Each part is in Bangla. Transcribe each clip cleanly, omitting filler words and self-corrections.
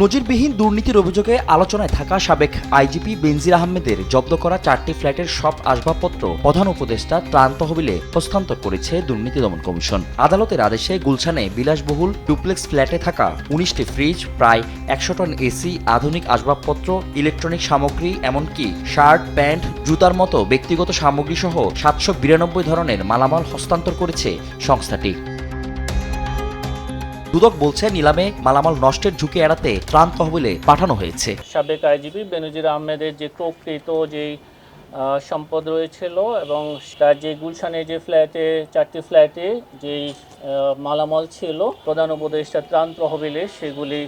নজিরবিহীন দুর্নীতির অভিযোগে আলোচনায় থাকা সাবেক আইজিপি বেনজির আহমেদের জব্দ করা 4টি ফ্ল্যাটের সব আসবাবপত্র প্রধান উপদেষ্টা ত্রাণ তহবিলে হস্তান্তর করেছে দুর্নীতি দমন কমিশন। আদালতের আদেশে গুলশানে বিলাসবহুল ডুপ্লেক্স ফ্ল্যাটে থাকা 19টি ফ্রিজ, প্রায় 100 টন এসি, আধুনিক আসবাবপত্র, ইলেকট্রনিক সামগ্রী, এমনকি শার্ট, প্যান্ট, জুতার মতো ব্যক্তিগত সামগ্রী সহ 792 ধরনের মালামাল হস্তান্তর করেছে সংস্থাটি। দুদক বলছে, নিলামে মালামাল নষ্টের ঝুঁকি এড়াতে ত্রাণ তহবিলে পাঠানো হয়েছে। সাবেক আইজিপি বেনজির আহমেদের যে প্রকৃত যে সম্পদ রয়েছিল এবং তার যে গুলশানে যে ফ্ল্যাটে 4টি ফ্ল্যাটে যেই মালামাল ছিল প্রধান উপদেষ্টা ত্রাণ তহবিলে সেগুলি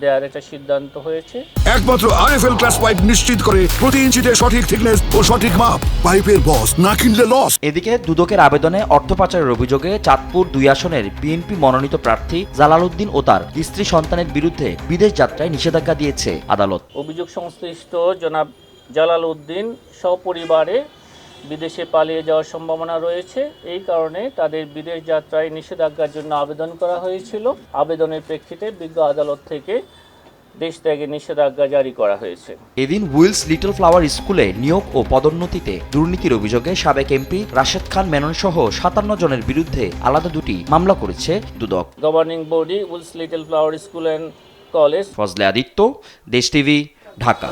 দেওয়ার একটা সিদ্ধান্ত হয়েছে। একমাত্র আরএফএল ক্লাস পাইপ নিশ্চিত করে প্রতি ইঞ্চিতে সঠিক থিকনেস ও সঠিক মাপ। পাইপের বস, না কিনলে লস। এদিকে দুদকের আবেদনে অর্থ পাচারের অভিযোগে চাঁদপুর 2 আসনের বিএনপি মনোনীত প্রার্থী জালালউদ্দিন ও তার স্ত্রী সন্তানের বিরুদ্ধে বিদেশ যাত্রায় নিষেধাজ্ঞা দিয়েছে আদালত। অভিযোগ সংশ্লিষ্ট জনাব জালালউদ্দিন সপরিবারে বিদেশে পালিয়ে যাওয়ার সম্ভাবনা রয়েছে। এই কারণে তাদের বিদেশ যাত্রায় নিষেধাজ্ঞার জন্য আবেদন করা হয়েছিল। আবেদনের প্রেক্ষিতে বিজ্ঞ আদালত থেকে দেশ ত্যাগে নিষেধাজ্ঞা জারি করা হয়েছে। এদিন উইলস লিটল ফ্লাওয়ার স্কুলে নিয়োগ ও পদোন্নতিতে দুর্নীতির অভিযোগে সাবেক এমপি রাশেদ খান মেনন সহ 57 জনের বিরুদ্ধে আলাদা 2টি মামলা করেছে দুদক। Governing body Wills little flower school and college. Fazle Aditya, Desh TV, Dhaka.